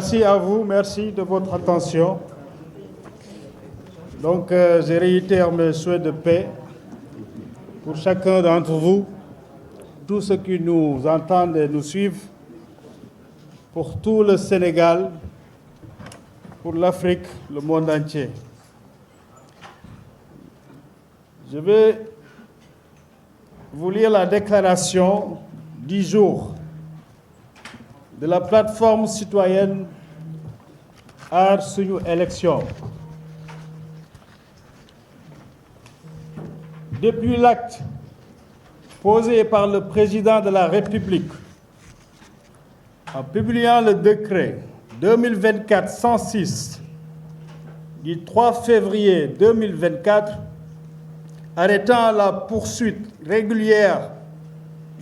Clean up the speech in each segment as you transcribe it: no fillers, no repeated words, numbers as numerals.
Merci à vous, merci de votre attention. Donc, je réitère mes souhaits de paix pour chacun d'entre vous, tous ceux qui nous entendent et nous suivent, pour tout le Sénégal, pour l'Afrique, le monde entier. Je vais vous lire la déclaration 10 jours de la plateforme citoyenne Aar Sunu Élection. Depuis l'acte posé par le président de la République en publiant le décret 2024-106 du 3 février 2024 arrêtant la poursuite régulière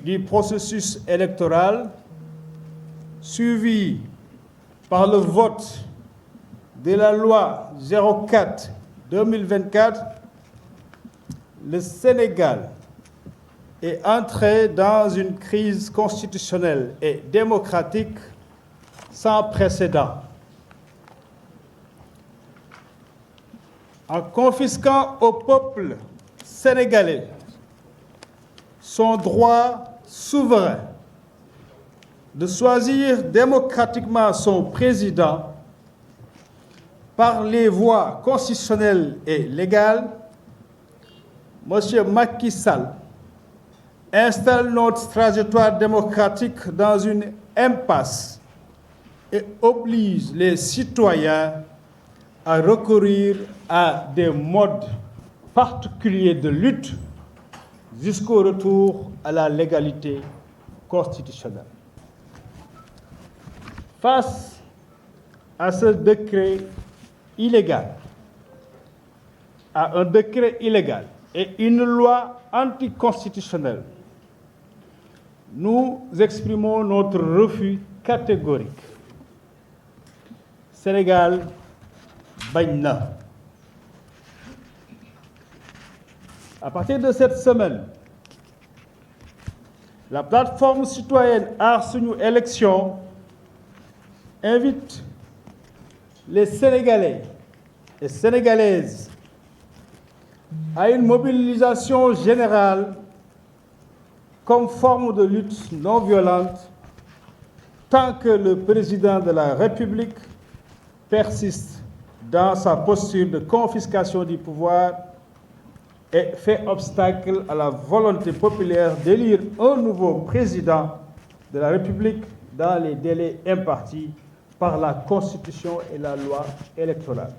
du processus électoral, suivi par le vote de la loi 04-2024, le Sénégal est entré dans une crise constitutionnelle et démocratique sans précédent. En confisquant au peuple sénégalais son droit souverain de choisir démocratiquement son président par les voies constitutionnelles et légales, M. Macky Sall installe notre trajectoire démocratique dans une impasse et oblige les citoyens à recourir à des modes particuliers de lutte jusqu'au retour à la légalité constitutionnelle. Face à ce décret illégal, à un décret illégal et une loi anticonstitutionnelle, nous exprimons notre refus catégorique. Sénégal bañ na. À partir de cette semaine, la plateforme citoyenne Aar Sunu Élection invite les Sénégalais et Sénégalaises à une mobilisation générale comme forme de lutte non violente tant que le président de la République persiste dans sa posture de confiscation du pouvoir et fait obstacle à la volonté populaire d'élire un nouveau président de la République dans les délais impartis par la Constitution et la loi électorale.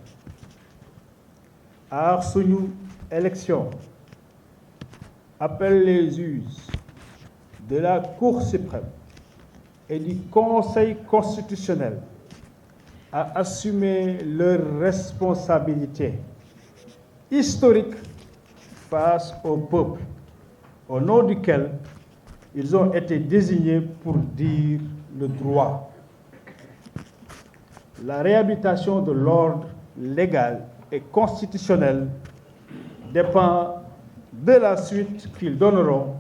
Aar Sunu Élection appelle les juges de la Cour suprême et du Conseil constitutionnel à assumer leurs responsabilités historiques face au peuple, au nom duquel ils ont été désignés pour dire le droit. La réhabilitation de l'ordre légal et constitutionnel dépend de la suite qu'ils donneront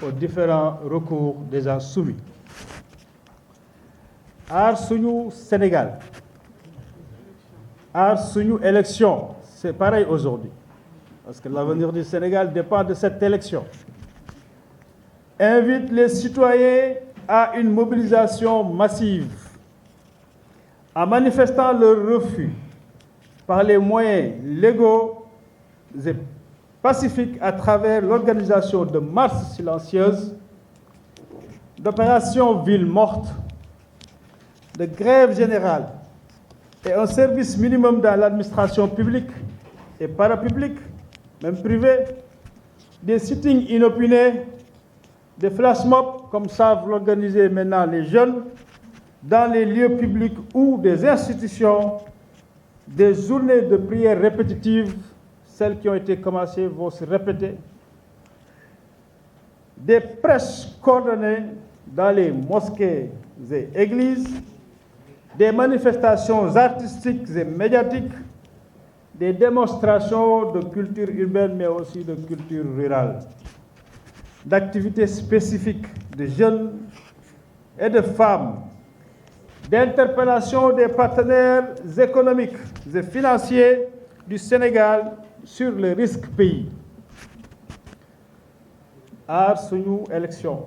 aux différents recours déjà soumis. Aar Sunu Sénégal, Aar Sunu Élection, c'est pareil aujourd'hui, parce que l'avenir du Sénégal dépend de cette élection, invite les citoyens à une mobilisation massive en manifestant leur refus par les moyens légaux et pacifiques à travers l'organisation de marches silencieuses, d'opérations villes mortes, de grèves générales et un service minimum dans l'administration publique et parapublique, même privée, des sittings inopinés, des flash mobs, comme savent l'organiser maintenant les jeunes, dans les lieux publics ou des institutions, des journées de prière répétitives, celles qui ont été commencées vont se répéter, des prêches coordonnées dans les mosquées et églises, des manifestations artistiques et médiatiques, des démonstrations de culture urbaine mais aussi de culture rurale, d'activités spécifiques de jeunes et de femmes d'interpellation des partenaires économiques et financiers du Sénégal sur le risque pays. Aar Sunu Élection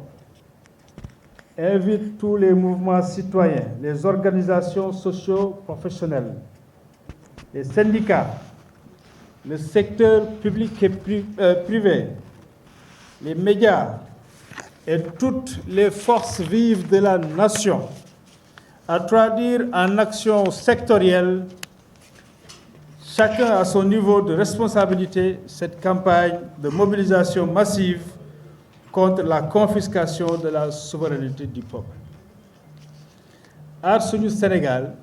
invite tous les mouvements citoyens, les organisations socio-professionnelles, les syndicats, le secteur public et privé, les médias et toutes les forces vives de la nation à traduire en action sectorielle, chacun à son niveau de responsabilité, cette campagne de mobilisation massive contre la confiscation de la souveraineté du peuple. Aar Sunu Sénégal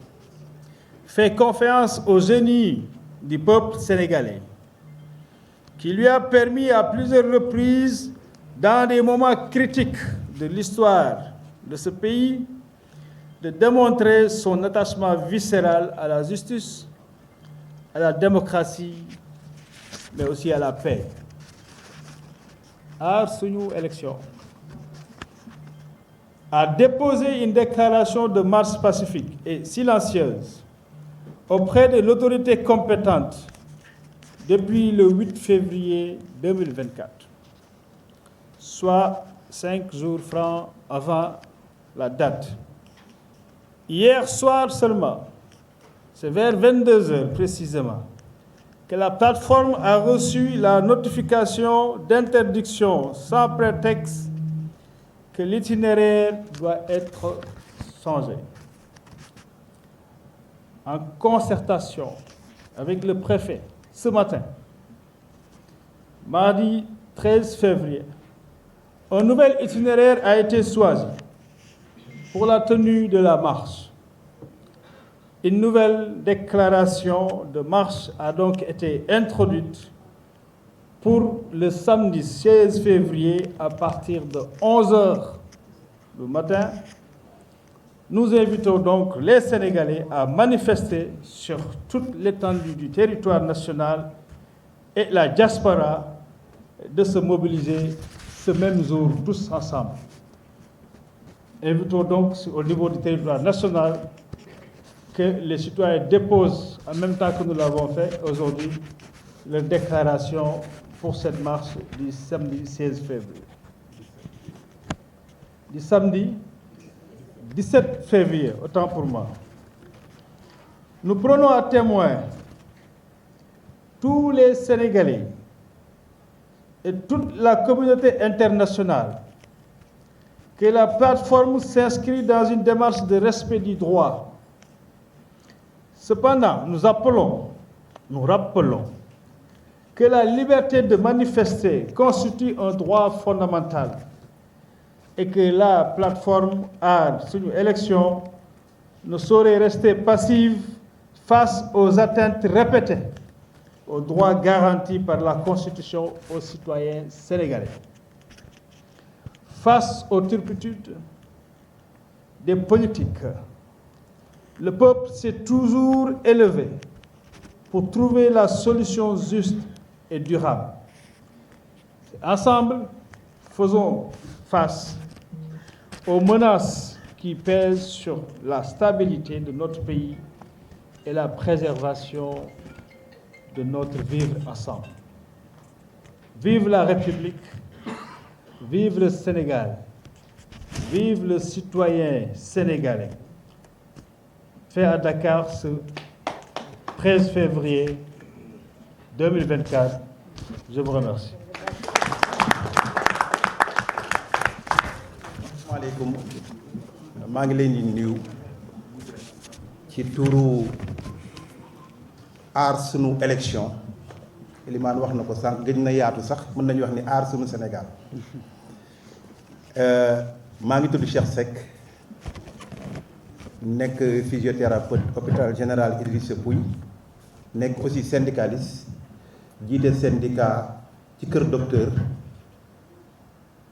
fait confiance au génie du peuple sénégalais, qui lui a permis à plusieurs reprises, dans des moments critiques de l'histoire de ce pays, de démontrer son attachement viscéral à la justice, à la démocratie, mais aussi à la paix. Aar Sunu Élection a déposé une déclaration de marche pacifique et silencieuse auprès de l'autorité compétente depuis le 8 février 2024, soit 5 jours francs avant la date. Hier soir seulement, c'est vers 22 heures précisément, que la plateforme a reçu la notification d'interdiction sans prétexte que l'itinéraire doit être changé. En concertation avec le préfet ce matin, mardi 13 février, un nouvel itinéraire a été choisi pour la tenue de la marche. Une nouvelle déclaration de marche a donc été introduite pour le samedi 16 février à partir de 11 h le matin. Nous invitons donc les Sénégalais à manifester sur toute l'étendue du territoire national et la diaspora de se mobiliser ce même jour tous ensemble. Invitons donc au niveau du territoire national que les citoyens déposent, en même temps que nous l'avons fait aujourd'hui, leur déclaration pour cette marche du samedi 16 février. Du samedi 17 février, autant pour moi. Nous prenons à témoin tous les Sénégalais et toute la communauté internationale que la plateforme s'inscrit dans une démarche de respect du droit. Cependant, nous rappelons que la liberté de manifester constitue un droit fondamental et que la plateforme Aar Sunu Élection ne saurait rester passive face aux atteintes répétées aux droits garantis par la Constitution aux citoyens sénégalais. Face aux turpitudes des politiques, le peuple s'est toujours élevé pour trouver la solution juste et durable. Ensemble, faisons face aux menaces qui pèsent sur la stabilité de notre pays et la préservation de notre vivre ensemble. Vive la République, vive le Sénégal, vive le citoyen sénégalais. Fait à Dakar ce 13 février 2024. Je vous remercie. Asalaamaaleykum, maa ngi leen di nuyu ci turu Aar Sunu Élection. Elimane wax na ko sànq gëj na yaatu sax mën nañu wax ni Aar Sunu Sénégal. Maa ngi tudd Cheikh Seck nekk physiothérapeute hôpital général Idrissa Pouye nekk aussi syndicaliste jiite syndicat ci Kër Docteur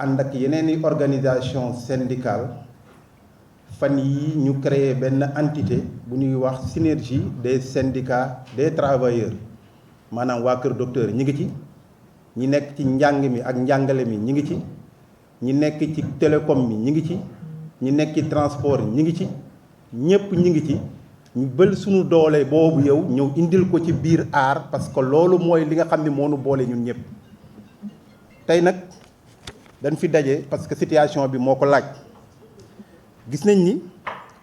ànd ak yeneen i organisation syndicale fan yi ñu créé benn entité bu ñuy wax synergie des syndicats des travailleurs maanaam waa Kër Docteur ñi ngi ci ñi nekk ci njàng mi ak njàngale mi ñi ngi ci ñi nekk ci télécom mi ñi ngi ci ñi nekk ci transport ñi ngi ci ñëpp ñi ngi ci ñu bël suñu doole boobu yow ñëw indil ko ci biir aar parce que loolu mooy li nga xam ne moo nu boole ñun ñëpp tey nag dañ fi daje parce que situation bi moo ko laaj gis nañ ni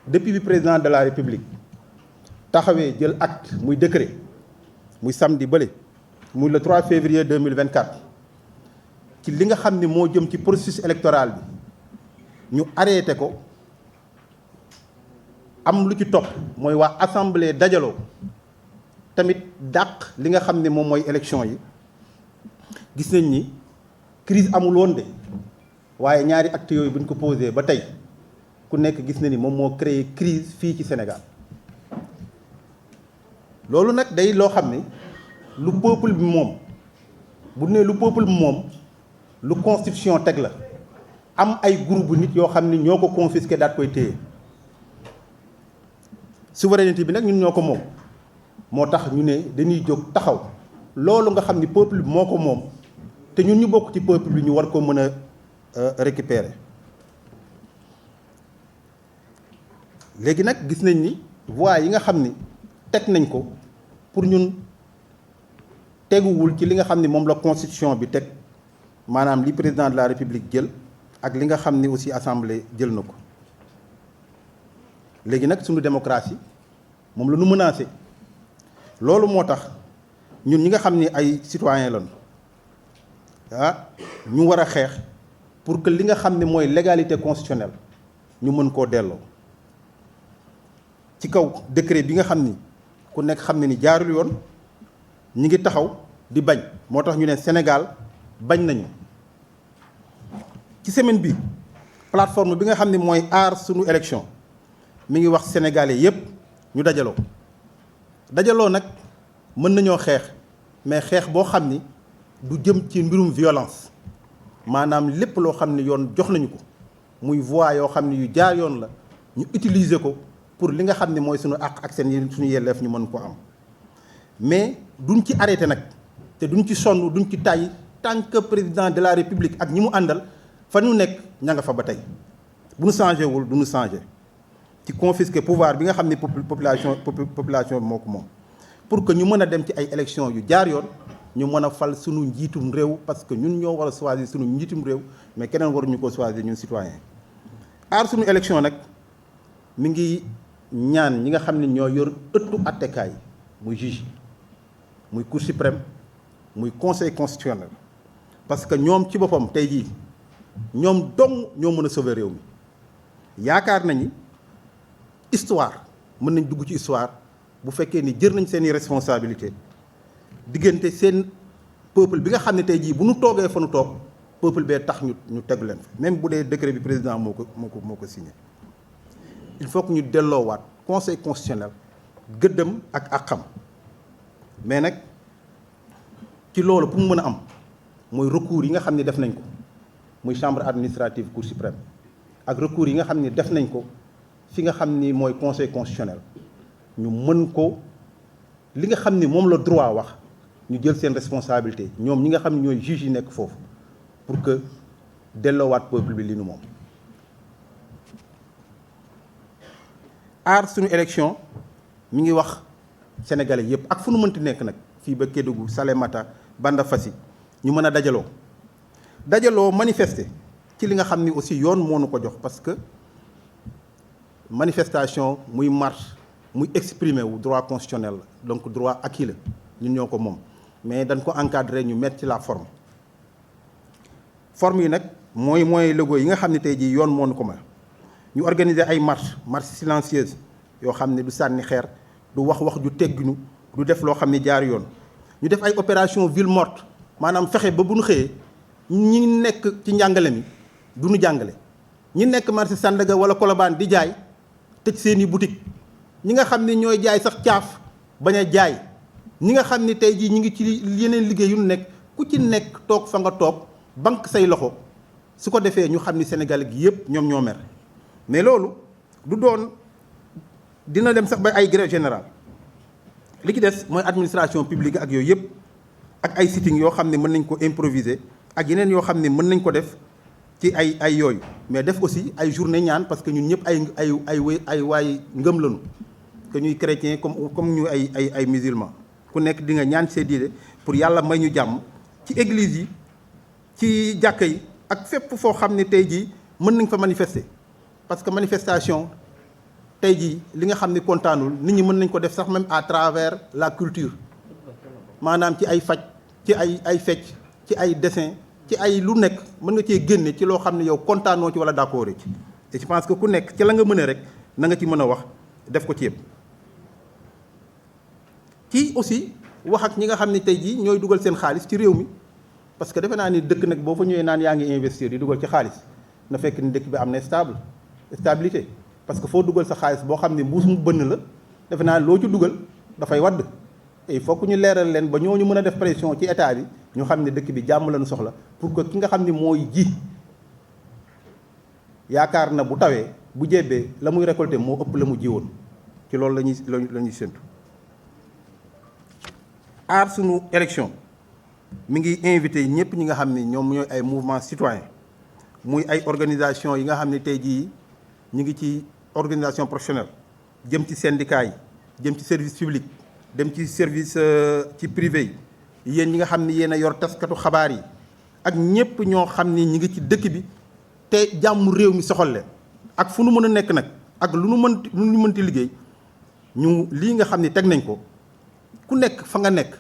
depuis bi président de la république taxawee jël acte muy décret muy samedi bële muy le 3 février 2024 ci li nga xam ne moo jëm ci processus électoral bi ñu arrêté ko am lu ci topp mooy waa assemblée dajaloo tamit dàq li nga xam ne moom mooy élection yi gis nañ ni crise amul woon de waaye ñaari actes yooyu bu ñu ko posé ba tey ku nekk gis na ni moom moo créé crise fii ci Sénégal loolu nag day loo xam ne lu peuple bi moom bu ne lu peuple bi moom lu constitution teg la am ay groupe nit yoo xam ne ñoo ko confisqué daat koy téye souveraineté bi nag ñun ñoo ko moom moo tax ñu ne dañuy jóg taxaw loolu nga xam ni peuple bi moo ko moom te ñun ñu bokk ci peuple bi ñu war ko mën a récupérer léegi nag gis nañ ni voies yi nga xam ni teg nañ ko pour ñun teguwul ci li nga xam ni moom la constitution bi teg maanaam li président de la république jël ak li nga xam ni aussi assemblée jël na ko léegi nag suñu démocratie moom la ñu menacé loolu moo tax ñun ñi nga xam ni ay citoyens lañu ñu war a xeex pour que li nga xam ne mooy légalité constitutionnelle ñu mën koo delloo ci kaw décret bi nga xam ni ku nekk xam ne ni jaarul yoon ñi ngi taxaw di bañ moo tax ñu ne Sénégal bañ nañu ci semaine bi plateforme bi nga xam ne mooy aar sunu élection mi ngi wax sénégalais yépp ñu dajaloo nag mën nañoo xeex mais xeex boo xam ni du jëm ci mbirum violence maanaam lépp loo xam ni yoon jox nañu ko muy voie yoo xam ne yu jaar yoon la ñu utiliser ko pour li nga xam ne mooy suñu àq ak seen suñu yelleef ñu mën ko am mais duñ ci arrêté nag te duñ ci sonn duñ ci tàyyi tant que président de la république ak ñi mu àndal fa ñu nekk ña nga fa ba tey bu ñu changé wul du ñu changé ci confisquer pouvoir bi nga xam ne population bi moo ko moom pour que ñu mën a dem ci ay élections yu jaar yoon ñu mën a fal suñu njiitum réew parce que ñun ñoo war a choisir suñu njiitum réew mais keneen waruñu ko choisir ñun citoyen aar suñu élection nag mi ngi ñaan ñi nga xam ne ñoo yor ëttu attekaay muy juge muy cour suprême muy conseil constitutionnel parce que ñoom ci boppam tey jii ñoom dong ñoo mën a sauver réew mi yaakaar nañu histoire mën nañ dugg ci histoire bu fekkee ni jër nañ seeni responsabilité diggante seen peuple bi nga xam ne tey jii bu ñu toogee fa nu toog peuple bee tax ñu tegu leen fa même bu dee décret bi président moo ko signé il faut que ñu delloowaat conseil constitutionnel gëddëm ak àqam mais nag ci loolu pour mu mën a am mooy recours yi nga xam ne def nañ ko muy chambre administrative cour suprême ak recours yi nga xam ne def nañ ko fi nga xam ni mooy conseil constitutionnel ñu mën ko li nga xam ni moom la droit wax ñu jël seen responsabilité ñoom ñi nga xam ne ñooy juges yi nekk foofu pour que delloowaat peuple bi li nu moom. aar suñu élection mi ngi wax sénégalais yépp ak fu nu mënti nekk nag fii ba Kédougou Salémata Bandafassi ñu mën a dajaloo manifester ci li nga xam ni aussi yoon moo nu ko jox parce que manifestation muy marche muy exprimer wu droit constitutionnel la donc droit acquis la ñun ñoo ko moom mais dañ ko encadrer ñu mettre ci la forme yi nag mooy logo yi nga xam ne tey jii yoon moo nu ko may ñu organiser ay marche silencieuse yoo xam ne du sànni xeer du wax ju tegginu du def loo xam ne jaar yoon ñu def ay opération ville morte maanaam fexe ba bu ñu xëyee ñi nekk ci njàngale mi du ñu jàngale ñi nekk marché Sandaga wala Colobane di jaay tëj seeni boutique ñi nga xam ne ñooy jaay sax caaf bañ a jaay ñi nga xam ne tey jii ñu ngi ci yeneen liggéey yu nekk ku ci nekk toog fa nga toog banque say loxo su ko defee ñu xam ni Sénégal gi yëpp ñoom ñoo mer mais loolu du doon dina dem sax ba ay grève générale li ci des mooy administration publique ak yooyu yëpp ak ay sitting yoo xam ne mën nañ ko improviser ak yeneen yoo xam ne mën nañ ko def ci ay yooyu mais def aussi ay journée ñaan parce que ñun ñëpp ay waay ngëm lañu que ñuy chrétien comme ñu ay musulman ku nekk di nga ñaan see diine pour yàlla may ñu jàmm ci église yi ci jàkka yi ak fépp foo xam ne tey jii mën nañ fa manifester parce que manifestation tey jii li nga xam ne kontaanul nit ñi mën nañ ko def sax même à travers la culture maanaam ci ay faj ci ay fecc ci ay dessin ci ay lu nekk mën nga cee génne ci loo xam ne yow kontaanoo ci wala d'accord ci et je pense que ku nekk ci la nga mën a rek na nga ci mën a wax def ko ci yëpp ci aussi wax ak ñi nga xam ne tey jii ñooy dugal seen xaalis ci réew mi parce que defe naa ni dëkk nag boo fa ñëwee naan yaa ngi investir di dugal ci xaalis na fekk ni dëkk bi am na stabilité parce que foo dugal sa xaalis boo xam ne mbuus mu bënn la defe naa loo ci dugal dafay wadd et il faut que ñu leeral leen ba ñooñu mën a def pression ci état bi ñu xam ne dëkk bi jàmm lañu soxla pour que ki nga xam ne mooy ji yaakaar na bu tawee bu jébbee la muy récolter moo ëpp la mu ji woon ci loolu la ñuy séntu aar sunu élection mi ngi invité ñëpp ñi nga xam ne ñoom ñooy ay mouvement citoyen muy ay organisation yi nga xam ne tey jii ñu ngi ci organisation professionnelle jëm ci syndicat yi jëm ci service public dem ci service ci privé yi yéen ñi nga xam ne yéen a yor taskatu xabaar yi ak ñëpp ñoo xam ni ñi ngi ci dëkk bi te jàmm réew mi soxal leen ak fu nu mën a nekk nag ak lu nu mënti liggéey ñu lii nga xam ne teg nañ ko ku nekk fa nga nekk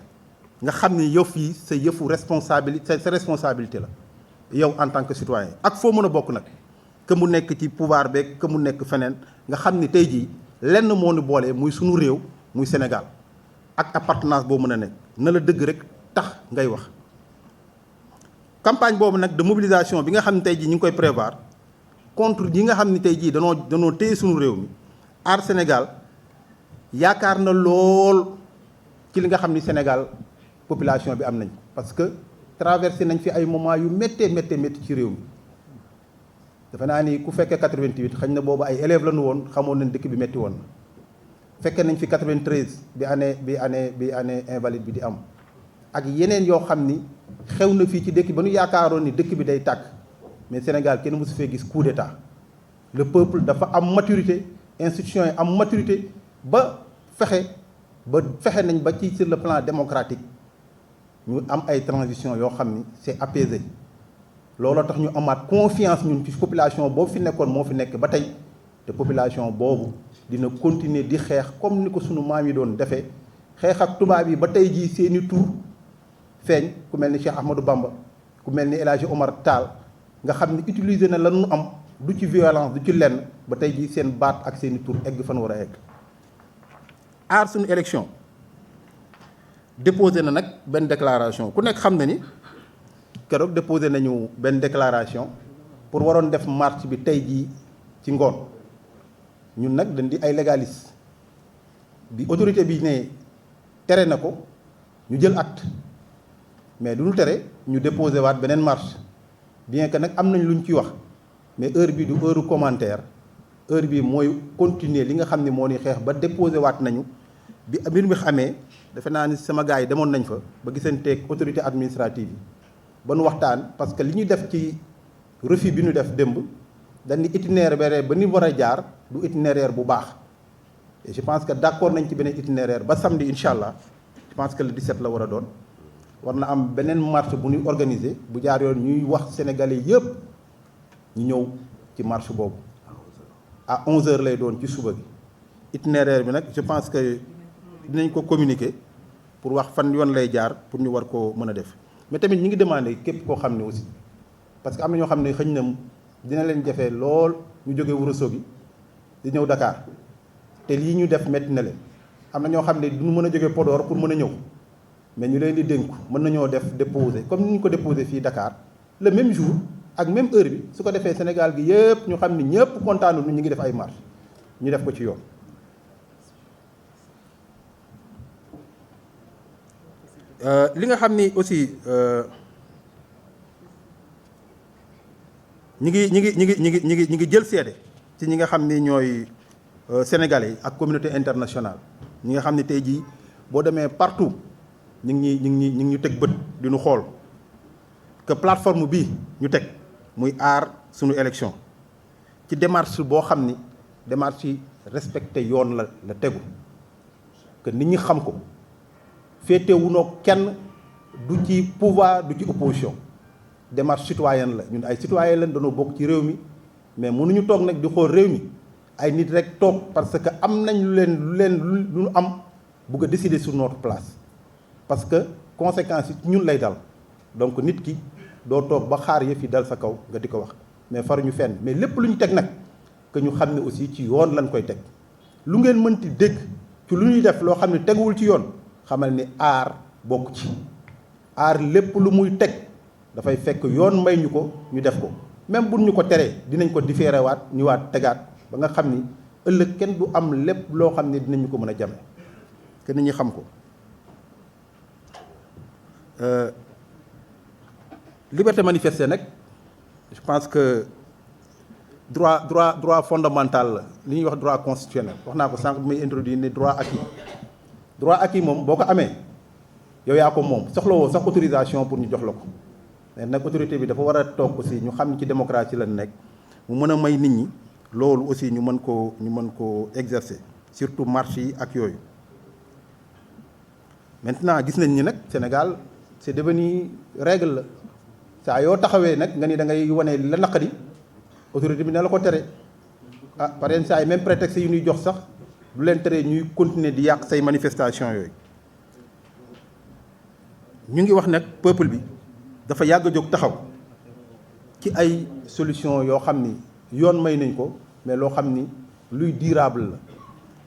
nga xam ni yow fii sa yëfu responsabilité sa responsabilité la yow en tant que citoyen ak foo mën a bokk nag que mu nekk ci pouvoir beeg que mu nekk feneen nga xam ni tey jii lenn moo nu boole muy sunu réew muy Sénégal ak appartenance boo mën a nekk na la dëgg rek tax ngay wax. campagne boobu nag de mobilisation bi nga xam ne tey jii ñu ngi koy prévoir contre ñi nga xam ne tey jii danoo téye sunu réew mi aar Sénégal yaakaar na lool ci li nga xam ni Sénégal population bi am nañ parce que traversé nañ fi ay moments yu méttee ci réew mi. defe naa ni ku fekkee 88 xañ na boobu ay élèves lañu woon xamoon nañ dëkk bi métti woon na fekkee nañ fi 93 bi année invalide bi di am ak yeneen yoo xam ni xew na fii ci dëkk ba ñu yaakaaroon ni dëkk bi day tàkk mais Sénégal kenn mësu fee gis coup d'état le peuple dafa am maturité institution yi am maturité ba fexe nañ ba ci sur le plan démocratique ñu am ay transition yoo xam ni c'est apaisé looloo tax ñu amaat confiance ñun ci population boobu fi nekkoon moo fi nekk ba tey te population boobu dina continuer di xeex comme ni ko sunu maam yi doon defee xeex ak tubaab yi ba tey jii seeni tur feeñ ku mel ni Cheikh Ahmadou Bamba ku mel ni El Hadji Omar Tall nga xam ni utiliser na lan nu am du ci violence du ci lenn ba tey jii seen baat ak seeni tur egg fan war a egg. aar suñu élection déposé na nag benn déclaration ku nekk xam na ni keroog déposé nañu benn déclaration pour waroon def marche bi tey jii ci ngoon ñun nag dañ di ay légaliste bi autorité bi ne tere na ko ñu jël acte mais du ñu tere ñu déposé waat beneen marche bien que nag am nañ lu ñu ciy wax mais heure bi du heure commentaire heure bi mooy continuer li nga xam ne moo ni xeex ba déposé waat nañu bi mbir mi xamee defe naa ni sama gars yi demoon nañ fa ba gisanteeg autorité administrative yi ba nu waxtaan parce que li ñu def ci refus bi ñu def démb dañ ni itinéraire ba ni war a jaar du itinéraire bu baax et je pense que d'accord nañ ci beneen itinéraire ba samedi incha allah je pense que le 17 la war a doon war na am beneen marche bu ñuy organiser bu jaar yoon ñuy wax sénégalais yëpp ñu ñëw ci marche boobu à 11h lay doon ci suba gi itinéraire bi nag je pense que dinañ ko communiquer pour wax fan yoon lay jaar pour ñu war koo mën a def mais tamit ñi ngi demandé képp koo xam ne aussi parce que am na ñoo xam ne xëñ na dina leen jafe lool ñu jóge Ourossogui di ñëw Dakar te lii ñu def metti na leen am na ñoo xam ne duñu mën a jóge Podor pour mën a ñëw mais ñu leen di dénku mën nañoo def déposer comme ni ñu ko déposer fii Dakar le même jour ak même heure bi su ko defee Sénégal gi yëpp ñu xam ni ñëpp kontaanu ñu ngi def ay marche ñu def ko ci yoon. li nga xam ni aussi ñi ngi jël seede ci ñi nga xam ni ñooy sénégalais yi ak communauté internationale ñi nga xam ni tey jii boo demee partout ñu ngi ñu teg bët di ñu xool que plateforme bii ñu teg muy aar sunu élection ci démarche boo xam ni démarche yi respecté yoon la tegu que nit ñi xam ko féetewunoo kenn du ci pouvoir du ci opposition démarche citoyenne la ñun ay citoyen lañ dañoo bokk ci réew mi mais mënuñu toog nag di xool réew mi ay nit rek toog parce que am nañ lu ñu am bugg a décider sur notre place parce que conséquences yi ñun lay dal donc nit ki doo toog ba xaar yëf yi dal sa kaw nga di ko wax mais faruñu fenn mais lépp lu ñu teg nag que ñu xam ne aussi ci yoon lañ koy teg lu ngeen mënti dégg ci lu ñuy def loo xam ne teguwul ci yoon xamal ni aar bokk ci aar lépp lu muy teg dafay fekk yoon may ñu ko ñu def ko même buñ ñu ko teree dinañ ko différé waat ñu waat tegaat ba nga xam ni ëllëg kenn du am lépp loo xam ne dinañu ko mën a jame que nit ñi xam ko liberté manifester nag je pense que droit fondamental la li ñuy wax droit constitutionnel wax naa ko sànq bi may introduire ne droit acquis moom boo ko amee yow yaa ko moom soxlawoo sax autorisation pour ñu jox la ko mais nag autorité bi dafa war a toog aussi ñu xam ni ci démocratie la nekk mu mën a may nit ñi loolu aussi ñu mën koo exercer surtout marche yi ak yooyu maintenant gis nañ ni nag Sénégal c'est devenu règle la saa yoo taxawee nag nga ni da ngay wane la naqari autorité bi ne la ko tere ah par exemple saa yi même prétexte yu ñuy jox sax du leen tere ñuy continuer di yàq say manifestation yooyu ñu ngi wax nag peuple bi dafa yàgg a jóg taxaw ci ay solution yoo xam ni yoon may nañ ko mais loo xam ni luy durable la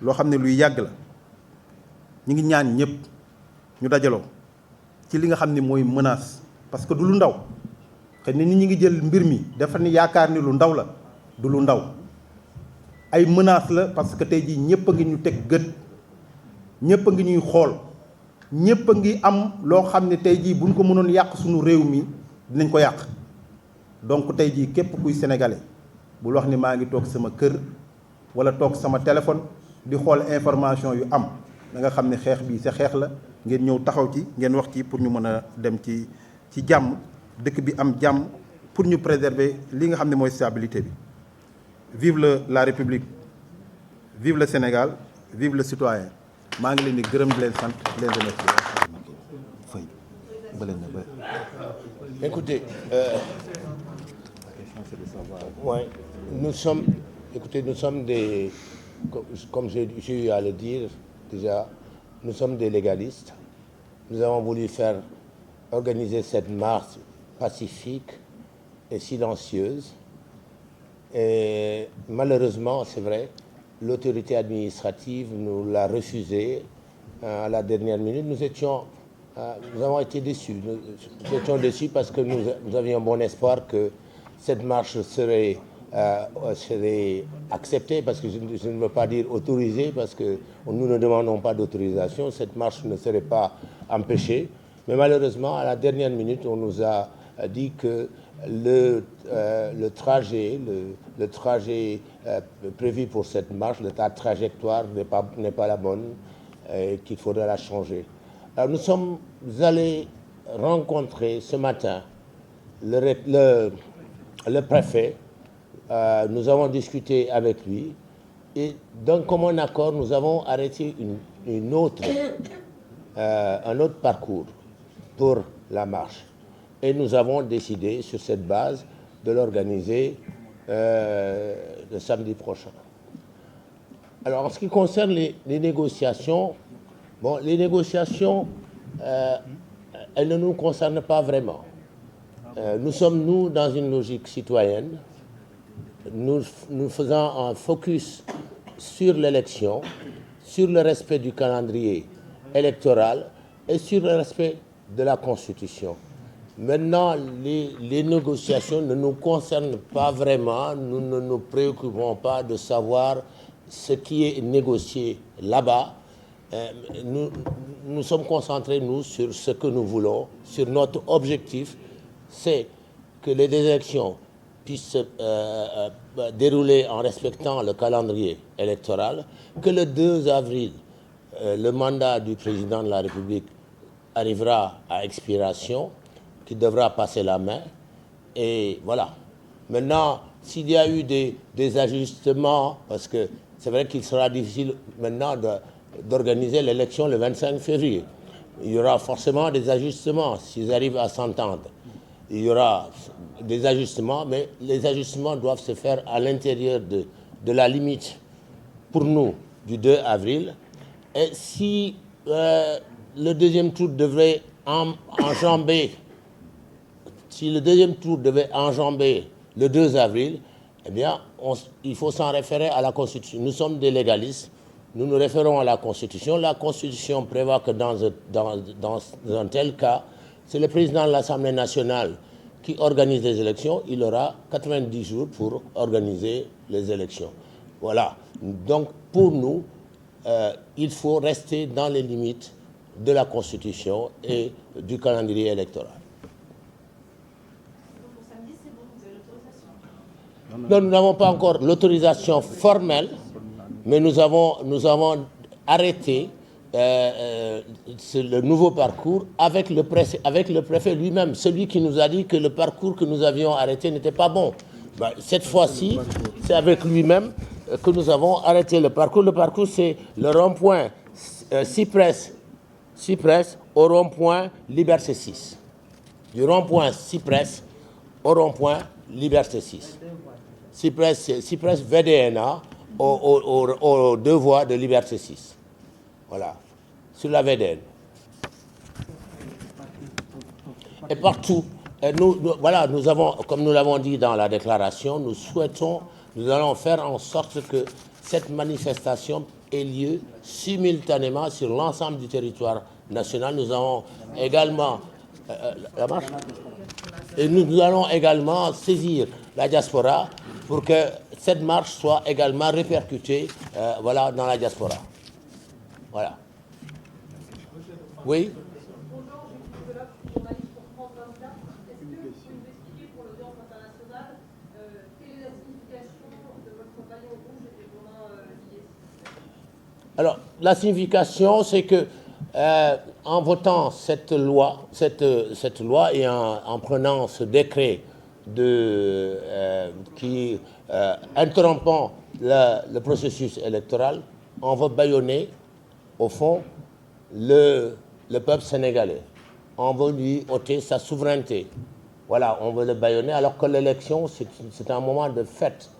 loo xam ne luy yàgg la ñu ngi ñaan ñëpp ñu dajaloo ci li nga xam ni mooy menace parce que du lu ndaw xëy na nit ñi ngi jël mbir mi dafa ni yaakaar ni lu ndaw la du lu ndaw ay menace la parce que tey jii ñëpp a ngi ñu teg gët ñëpp a ngi ñuy xool ñëpp a ngi am loo xam ne tey jii buñ ko mënoon yàq suñu réew mi dinañ ko yàq donc tey jii képp kuy sénégalais bul wax ni maa ngi toog sama kër wala toog sama téléphone di xool information yu am da nga xam ne xeex bi sa xeex la ngeen ñëw taxaw ci ngeen wax ci pour ñu mën a dem ci jàmm dëkk bi am jàmm pour ñu préserver li nga xam ne mooy stabilité bi vive la République vive le Sénégal vive le citoyen maa ngi leen di gërëm di leen sant di leen remercier. Écoutez, ouais, nous sommes des, comme j'ai eu à le dire déjà, nous sommes des légalistes. Nous avons voulu organiser cette marche pacifique et silencieuse. Et malheureusement, c'est vrai, l'autorité administrative nous l'a refusé à la dernière minute. Nous avons été déçus. Nous étions déçus parce que nous avions bon espoir que cette marche serait acceptée, parce que je ne veux pas dire autorisée, parce que nous ne demandons pas d'autorisation. Cette marche ne serait pas empêchée. Mais malheureusement, à la dernière minute, on nous a dit que le trajet prévu pour cette marche, la trajectoire n'est pas la bonne et qu'il faudrait la changer. Alors nous sommes allés rencontrer ce matin le préfet. Nous avons discuté avec lui et d'un commun accord, nous avons arrêté un autre parcours pour la marche. Et nous avons décidé, sur cette base, de l'organiser le samedi prochain. Alors, en ce qui concerne les négociations, les négociations, elles ne nous concernent pas vraiment. Nous sommes, dans une logique citoyenne. Nous faisons un focus sur l'élection, sur le respect du calendrier électoral et sur le respect de la Constitution. Maintenant, les négociations ne nous concernent pas vraiment. Nous ne nous préoccupons pas de savoir ce qui est négocié là-bas. Nous sommes concentrés, nous, sur ce que nous voulons, sur notre objectif, c'est que les élections puissent se dérouler en respectant le calendrier électoral, que le 2 avril, le mandat du président de la République arrivera à expiration, qui devra passer la main. Et voilà, Maintenant, s'il y a eu des ajustements, parce que c'est vrai qu'il sera difficile maintenant d'organiser l'élection le 25 février. Il y aura forcément des ajustements s'ils arrivent à s'entendre. Il y aura des ajustements, mais les ajustements doivent se faire à l'intérieur de la limite, pour nous, du 2 avril. Et si le deuxième tour devrait enjamber, si le deuxième tour devait enjamber le 2 avril, eh bien, il faut s'en référer à la Constitution. Nous sommes des légalistes, nous nous référons à la Constitution. La Constitution prévoit que dans un tel cas, c'est le président de l'Assemblée nationale qui organise les élections. Il aura 90 jours pour organiser les élections. Voilà. Donc, pour nous, il faut rester dans les limites de la Constitution et du calendrier électoral. Non, nous n'avons pas encore l'autorisation formelle, mais nous avons arrêté le nouveau parcours avec le préfet lui-même, celui qui nous a dit que le parcours que nous avions arrêté n'était pas bon. Ben, cette fois-ci, c'est avec lui-même que nous avons arrêté le parcours. Le parcours, c'est le rond-point Cyprès au rond-point Liberté 6. Du rond-point Cyprès au rond-point Liberté 6. Cyprès VDNA aux 2 voies de Liberté 6. Voilà, sur la VDN. Et partout, nous avons, comme nous l'avons dit dans la déclaration, nous allons faire en sorte que cette manifestation ait lieu simultanément sur l'ensemble du territoire national. Nous avons également la marche. Et nous allons également saisir la diaspora pour que cette marche soit également répercutée dans la diaspora. Voilà. Oui. Alors, la signification, c'est que en votant cette loi et en prenant ce décret qui interrompant le processus électoral, on va bâillonner, au fond, le peuple sénégalais. On veut lui ôter sa souveraineté. Voilà, on veut le bâillonner, alors que l'élection, c'est un moment de fête.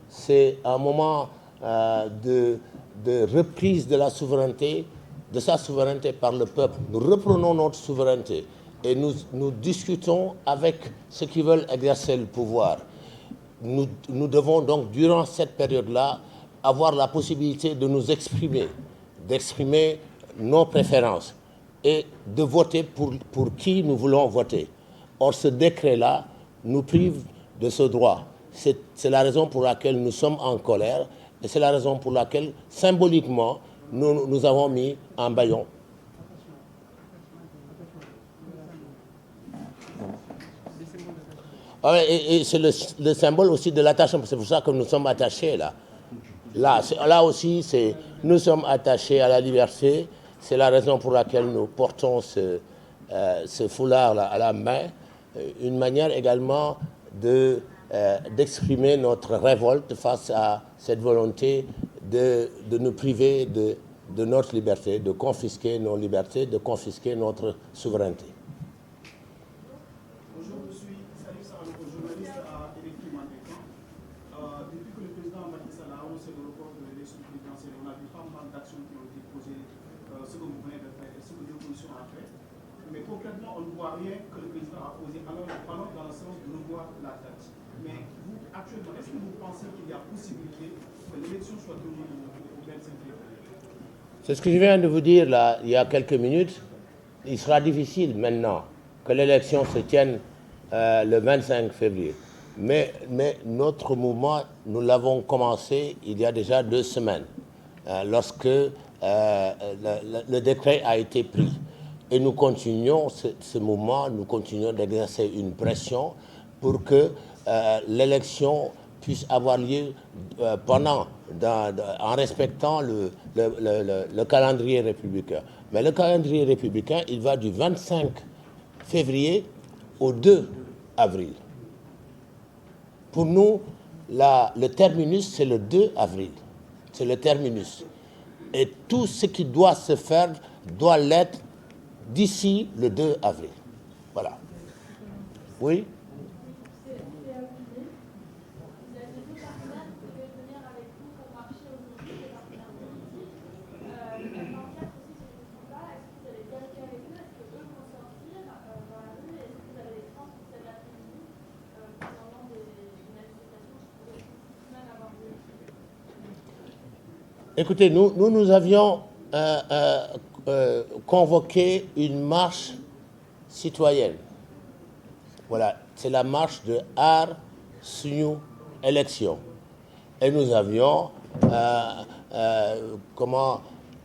C'est un moment de reprise de la souveraineté, de sa souveraineté par le peuple. Nous reprenons notre souveraineté et nous discutons avec ceux qui veulent exercer le pouvoir. Nous devons donc, durant cette période-là, avoir la possibilité de nous exprimer, d'exprimer nos préférences et de voter pour qui nous voulons voter. Or, ce décret-là nous prive de ce droit. C'est la raison pour laquelle nous sommes en colère et c'est la raison pour laquelle, symboliquement, nous avons mis un bâillon. Et c'est le symbole aussi de l'attachement. C'est pour ça que nous sommes attachés là. Là aussi, nous sommes attachés à la liberté. C'est la raison pour laquelle nous portons ce foulard là à la main. Une manière également d'exprimer notre révolte face à cette volonté de nous priver de notre liberté, de confisquer nos libertés, de confisquer notre souveraineté. Bonjour, je suis Salif Sarano, journaliste à Électrique Mantécan. Depuis que le président Macky Sall a annoncé le report de l'élection présidentielle, on a vu pas mal d'actions qui ont été posées, ce que vous venez de faire et ce que l'opposition a fait. Mais concrètement, on ne voit rien que le président a posé, alors dans le sens de revoir la date. Mais vous, actuellement, est-ce que vous pensez qu'il y a possibilité que l'élection soit tenue au 25 février? C'est ce que je viens de vous dire là, il y a quelques minutes. Il sera difficile maintenant que l'élection se tienne le 25 février. Mais notre mouvement, nous l'avons commencé il y a déjà 2 semaines, lorsque le décret a été pris. Et nous continuons ce mouvement, nous continuons d'exercer une pression pour que l'élection puisse avoir lieu en respectant le calendrier républicain. Mais le calendrier républicain, il va du 25 février au 2 avril. pour nous, le terminus, c'est le 2 avril. C'est le terminus. Et tout ce qui doit se faire doit l'être d'ici le 2 avril. Voilà. Oui? Écoutez, nous avions convoqué une marche citoyenne. Voilà, c'est la marche de Aar Suñu Élection. Et nous avions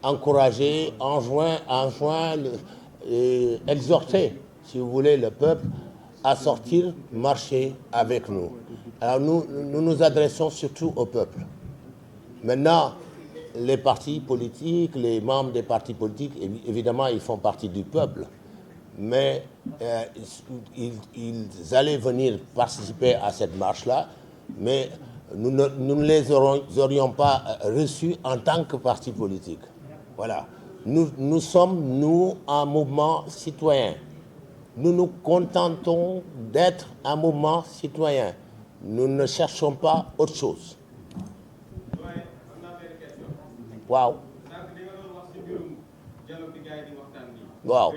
encouragé, exhorté, si vous voulez, le peuple à sortir, marcher avec nous. Alors nous adressons surtout au peuple. Maintenant, les partis politiques, les membres des partis politiques, évidemment, ils font partie du peuple. Mais ils allaient venir participer à cette marche-là, mais nous ne les aurions pas reçus en tant que parti politique. Voilà. Nous sommes, un mouvement citoyen. Nous nous contentons d'être un mouvement citoyen. Nous ne cherchons pas autre chose. Waaw. Waaw.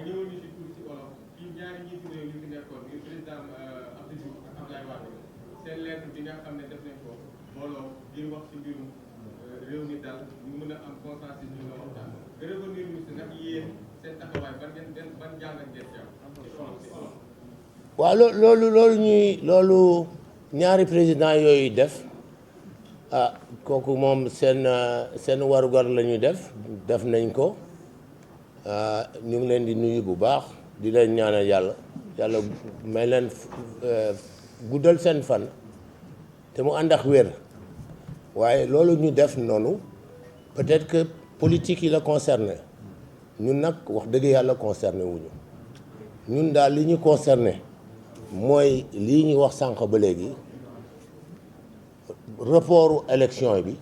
waaw loolu ñaari président yooyu def kooku moom seen warugar la ñuy def nañ ko ñu ngi leen di nuyu bu baax di leen ñaanal yàlla may leen guddal seen fan te mu ànd ak wér waaye loolu ñu def noonu peut-être que politique yi la concerné ñun nag wax dëgg yàlla concerné wuñu ñun daal li ñu concerné mooy lii ñu wax sànq ba léegi reportu élection bi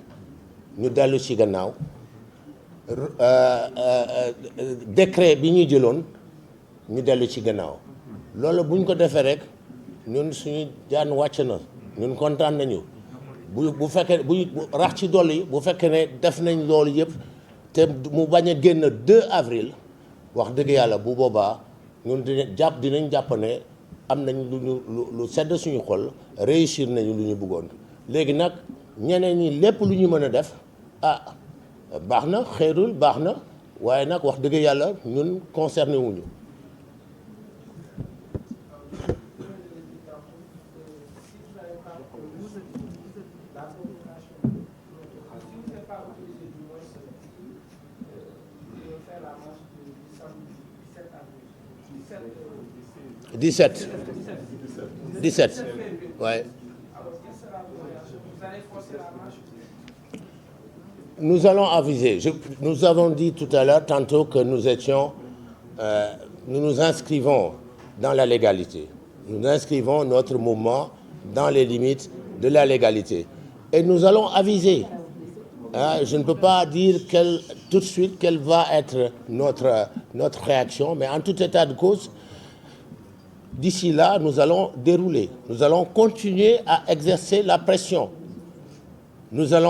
ñu dellu ci gannaaw décret bi ñu jëloon ñu dellu ci gannaaw loolu buñ ko defee rek ñun suñu jaan wàcc na ñun kontaan nañu bu fekkee bu rax ci dolli bu fekkee ne def nañ loolu yëpp te mu bañ a génn 2 avril wax dëgg yàlla bu boobaa ñun dinañ jàpp ne am nañ lu sedd suñu xol réussir nañu lu ñu bëggoon léegi nag ñeneen ñi lépp lu ñu mën a def baax na xeerul baax na waaye nag wax dëgg yàlla ñun concerné wuñu. Dix-sept, ouais. Nous allons aviser. Nous avons dit tout à l'heure, tantôt, que nous nous inscrivons dans la légalité. Nous inscrivons notre mouvement dans les limites de la légalité. Et nous allons aviser. Je ne peux pas dire tout de suite quelle va être notre réaction, mais en tout état de cause, d'ici là, nous allons dérouler. Nous allons continuer à exercer la pression. Nous allons